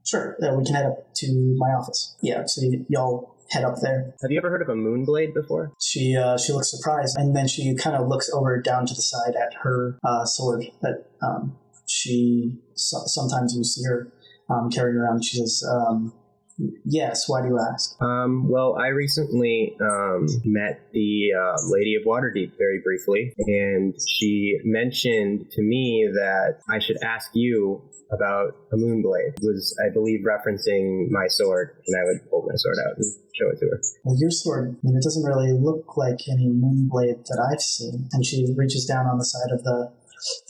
sure. We can head up to my office. Yeah, so y'all head up there. Have you ever heard of a moonblade before? She looks surprised, and then she kind of looks over down to the side at her sword that sometimes you see her carrying around. She says, yes, why do you ask? Well, I recently met the Lady of Waterdeep very briefly, and she mentioned to me that I should ask you about a moonblade. It was, I believe, referencing my sword, and I would pull my sword out and show it to her. Well, your sword, it doesn't really look like any moonblade that I've seen. And she reaches down on the side of the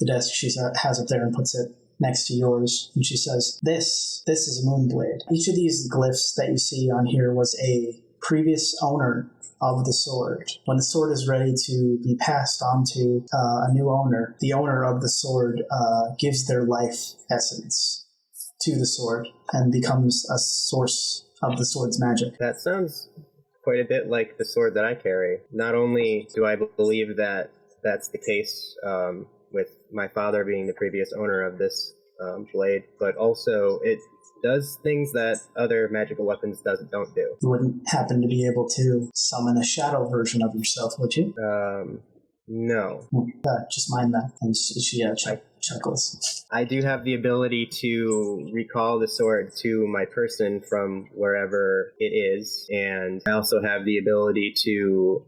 desk she has up there and puts it next to yours, and she says, this is a moonblade. Each of these glyphs that you see on here was a previous owner of the sword. When the sword is ready to be passed on to a new owner, the owner of the sword gives their life essence to the sword and becomes a source of the sword's magic. That sounds quite a bit like the sword that I carry. Not only do I believe that that's the case with my father being the previous owner of this blade, but also it does things that other magical weapons don't do. You wouldn't happen to be able to summon a shadow version of yourself, would you? No. Just mind that. And she chuckles. I do have the ability to recall the sword to my person from wherever it is, and I also have the ability to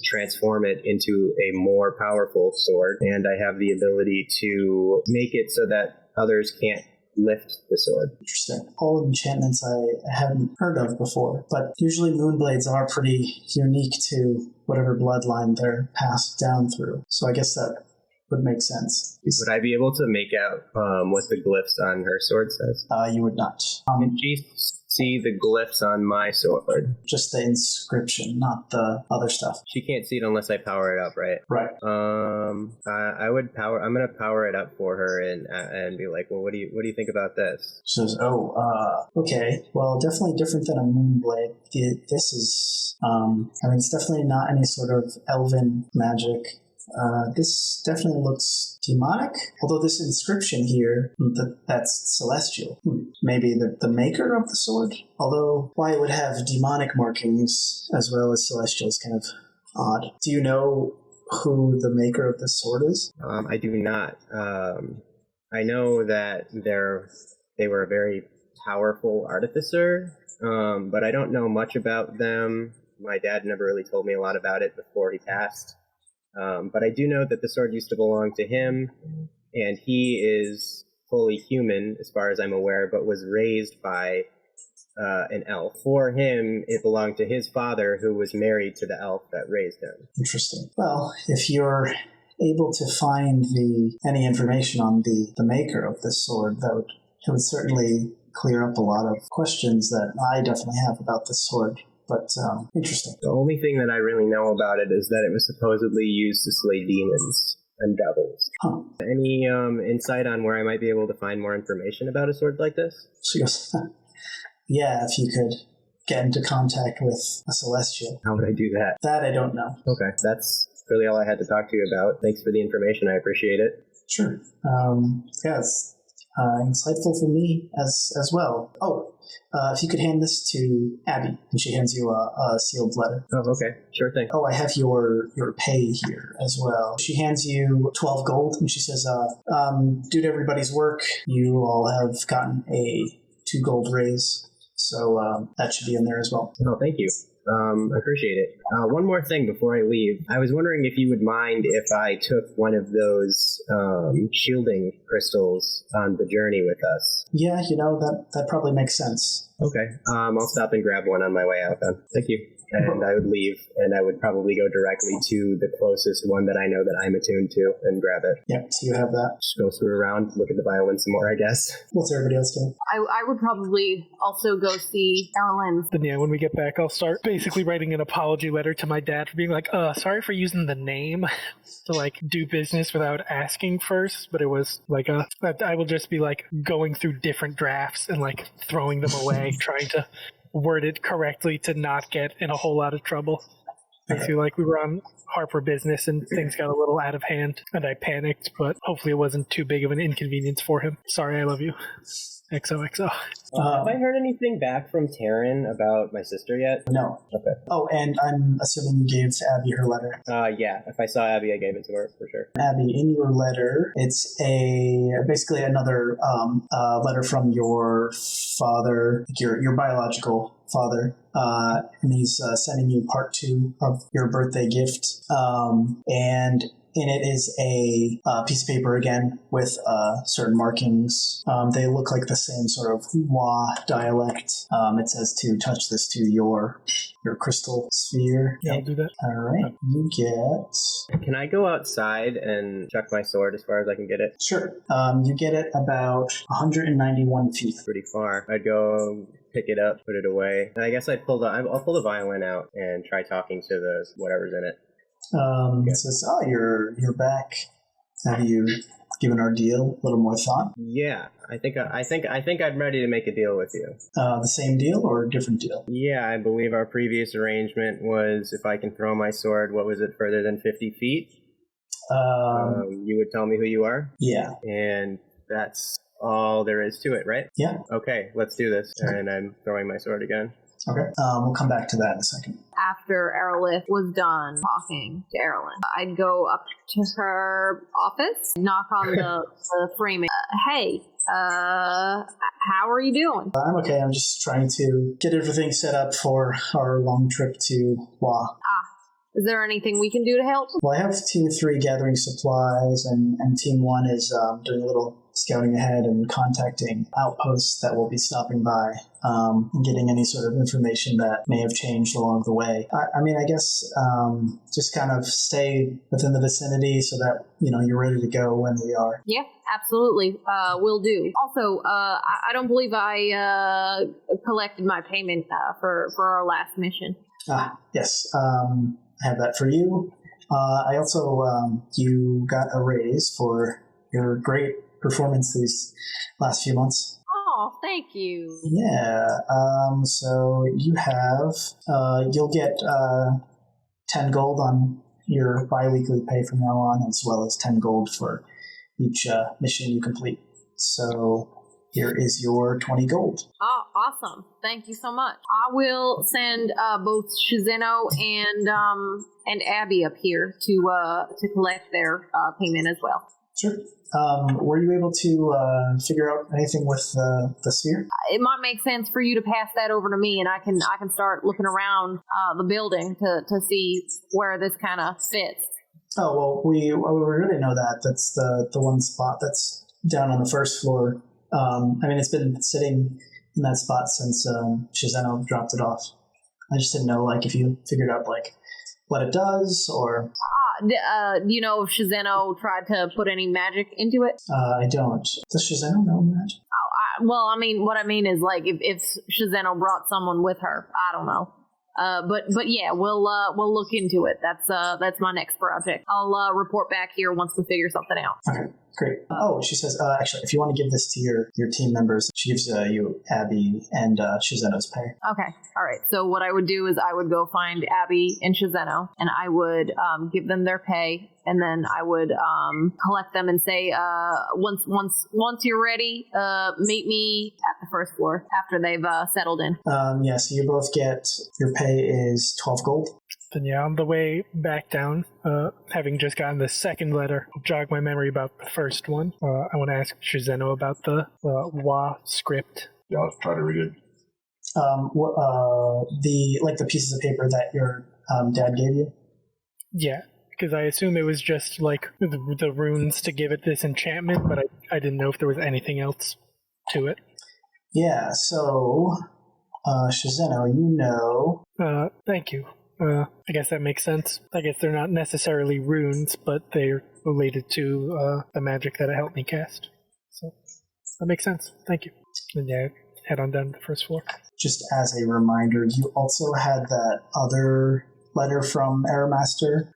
transform it into a more powerful sword, and I have the ability to make it so that others can't lift the sword. Interesting. All enchantments I haven't heard of before, but usually moonblades are pretty unique to whatever bloodline they're passed down through. So I guess that would make sense. Would I be able to make out what the glyphs on her sword says? You would not. Can she see the glyphs on my sword? Just the inscription, not the other stuff. She can't see it unless I power it up, right? Right. I would power. I'm gonna power it up for her and be like, well, what do you think about this? She says, okay. Well, definitely different than a moonblade. This is, it's definitely not any sort of elven magic. This definitely looks demonic, although this inscription here, that's celestial. Maybe the maker of the sword? Although why it would have demonic markings as well as celestial is kind of odd. Do you know who the maker of the sword is? I do not. I know that they were a very powerful artificer, but I don't know much about them. My dad never really told me a lot about it before he passed. But I do know that the sword used to belong to him, and he is fully human, as far as I'm aware, but was raised by an elf. For him, it belonged to his father, who was married to the elf that raised him. Interesting. Well, if you're able to find any information on the maker of this sword, it would certainly clear up a lot of questions that I definitely have about this sword. But interesting. The only thing that I really know about it is that it was supposedly used to slay demons and devils. Huh. Any insight on where I might be able to find more information about a sword like this? She goes, yeah, if you could get into contact with a celestial. How would I do that? That I don't know. Okay, that's really all I had to talk to you about. Thanks for the information. I appreciate it. Sure. It's insightful for me as well. If you could hand this to Abby, and she hands you a sealed letter. Oh, okay. Sure thing. Oh, I have your pay here as well. She hands you 12 gold, and she says, due to everybody's work, you all have gotten a 2 gold raise. So that should be in there as well. Oh, thank you. I appreciate it. One more thing before I leave. I was wondering if you would mind if I took one of those shielding crystals on the journey with us. Yeah, that probably makes sense. Okay. I'll stop and grab one on my way out then. Thank you. And I would leave, and I would probably go directly to the closest one that I know that I'm attuned to and grab it. Yeah, so you have that. Just go through around, look at the violin some more, I guess. What's everybody else doing? I would probably also go see Erlen. Then yeah, when we get back, I'll start basically writing an apology letter to my dad for being like, sorry for using the name to like do business without asking first, but it was like I will just be like going through different drafts and like throwing them away, trying to word it correctly to not get in a whole lot of trouble. I feel like we were on Harper business and things got a little out of hand and I panicked, but hopefully it wasn't too big of an inconvenience for him. Sorry, I love you. XOXO. Have I heard anything back from Taryn about my sister yet? No. Okay. Oh, and I'm assuming you gave Abby her letter. Yeah. If I saw Abby, I gave it to her for sure. Abby, in your letter, it's basically another letter from your father, your biological father, and he's sending you part 2 of your birthday gift, and in it is a piece of paper again with certain markings. They look like the same sort of Wa dialect. It says to touch this to your crystal sphere. Yeah, I'll do that. All right, you get. Can I go outside and check my sword as far as I can get it? Sure. You get it about 191 feet. Pretty far. I'd go pick it up, put it away, and I guess I'll pull the violin out and try talking to the whatever's in it. It says, you're back. Have you given our deal a little more thought? Yeah, I think I'm ready to make a deal with you. The same deal or a different deal? Yeah, I believe our previous arrangement was if I can throw my sword, what was it, further than 50 feet? You would tell me who you are? Yeah. And that's all there is to it, right? Yeah. Okay, let's do this. And I'm throwing my sword again. Okay. We'll come back to that in a second. After Erlith was done talking to Erlen, I'd go up to her office, knock on the framing. Hey, how are you doing? I'm okay. I'm just trying to get everything set up for our long trip to Wa. Is there anything we can do to help? Well, I have Team 3 gathering supplies, and Team 1 is doing a little scouting ahead and contacting outposts that will be stopping by and getting any sort of information that may have changed along the way. I guess just kind of stay within the vicinity so that, you're ready to go when we are. Yeah, absolutely. Will do. Also, I don't believe I collected my payment for our last mission. Yes. I have that for you. I also, you got a raise for your great performance these last few months. Oh, thank you. Yeah. So you have, you'll get 10 gold on your bi-weekly pay from now on, as well as 10 gold for each mission you complete. So here is your 20 gold. Oh, awesome. Thank you so much. I will send both Shizeno and Abby up here to collect their payment as well. Sure. Were you able to figure out anything with the sphere? It might make sense for you to pass that over to me, and I can start looking around the building to see where this kind of fits. Oh, well, we already know that. That's the one spot that's down on the first floor. It's been sitting in that spot since Shizeno dropped it off. I just didn't know, if you figured out, what it does, or... Do you know if Shizeno tried to put any magic into it? I don't. Does Shizeno know magic? What I mean is, if Shizeno brought someone with her, I don't know. But yeah, we'll look into it. That's my next project. I'll report back here once we figure something out. Okay, great. She says, actually, if you want to give this to your team members, she gives you Abby and Shizeno's pay. Okay, all right. So what I would do is I would go find Abby and Shizeno, and I would give them their pay, and then I would collect them and say, once you're ready, meet me at the first floor after they've settled in. So you both get, your pay is 12 gold. Then yeah, on the way back down, having just gotten the second letter, I'll jog my memory about the first one. I want to ask Shizeno about the Wa script. Yeah, I'll try to read it. The pieces of paper that your dad gave you? Yeah, because I assume it was just the runes to give it this enchantment, but I didn't know if there was anything else to it. Yeah, so Shizeno, you know. Thank you. I guess that makes sense. I guess they're not necessarily runes, but they're related to the magic that it helped me cast. So that makes sense. Thank you. And yeah, head on down to the first floor. Just as a reminder, you also had that other letter from Airmaster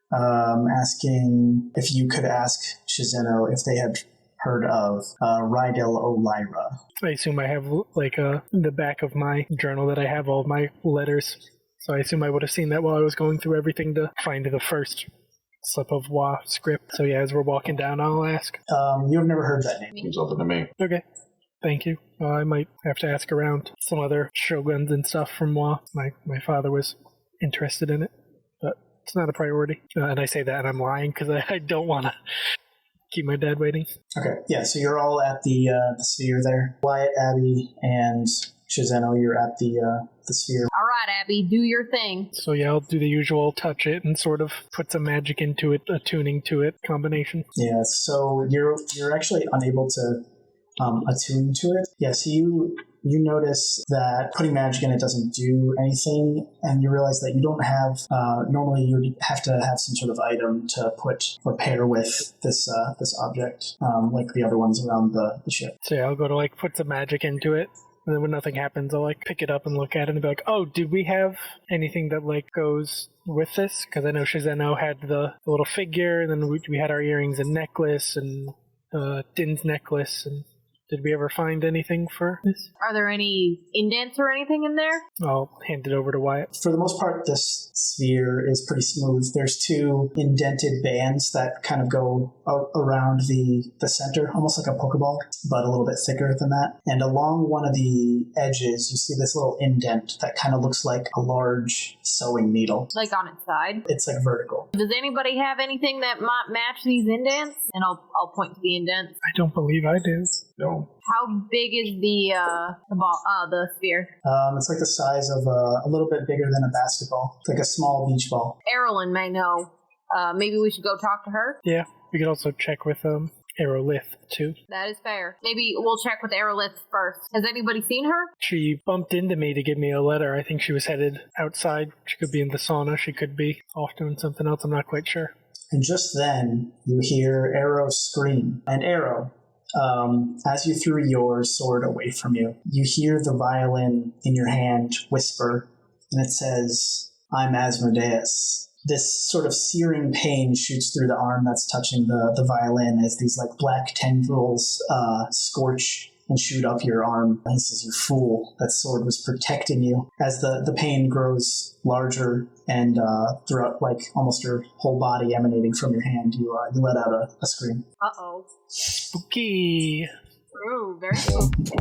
asking if you could ask Shizeno if they had heard of Rydell O'Lyra. I assume I have, like, in the back of my journal that I have all my letters. So I assume I would have seen that while I was going through everything to find the first slip of Wa script. So yeah, as we're walking down, I'll ask. You've never heard that name. Means nothing to me. Okay. Thank you. I might have to ask around some other shoguns and stuff from Wa. My father was interested in it, but it's not a priority. And I say that and I'm lying because I don't want to keep my dad waiting. Okay, yeah, so you're all at the sphere there. Wyatt, Abby, and Shizeno, you're at the sphere. All right, Abby, do your thing. So yeah, I'll do the usual touch it and sort of put some magic into it, attuning to it combination. Yeah, so you're actually unable to attune to it. Yeah, so you notice that putting magic in it doesn't do anything, and you realize that you don't have, normally you'd have to have some sort of item to put or pair with this object, like the other ones around the ship. So yeah, I'll go to like put some magic into it, and then when nothing happens, I'll like pick it up and look at it and be like, oh, did we have anything that like goes with this? Because I know Shizeno had the little figure, and then we had our earrings and necklace, and Din's necklace, and did we ever find anything for this? Are there any indents or anything in there? I'll hand it over to Wyatt. For the most part, this sphere is pretty smooth. There's two indented bands that kind of go around the center, almost like a Pokeball, but a little bit thicker than that. And along one of the edges, you see this little indent that kind of looks like a large sewing needle. Like on its side? It's like vertical. Does anybody have anything that might match these indents? And I'll point to the indents. I don't believe I do. No. How big is the sphere? It's like the size of a little bit bigger than a basketball. It's like a small beach ball. Erlen may know. Maybe we should go talk to her? Yeah, we could also check with Aerolith too. That is fair. Maybe we'll check with Aerolith first. Has anybody seen her? She bumped into me to give me a letter. I think she was headed outside. She could be in the sauna. She could be off doing something else. I'm not quite sure. And just then, you hear Arrow scream. And Arrow, as you threw your sword away from you, you hear the violin in your hand whisper, and it says, "I'm Asmodeus." This sort of searing pain shoots through the arm that's touching the violin as these like black tendrils scorch and shoot up your arm. And he says, "You fool, that sword was protecting you." As the pain grows larger and throughout like almost your whole body emanating from your hand, you let out a scream. Uh-oh. Spooky. Ooh, very spooky.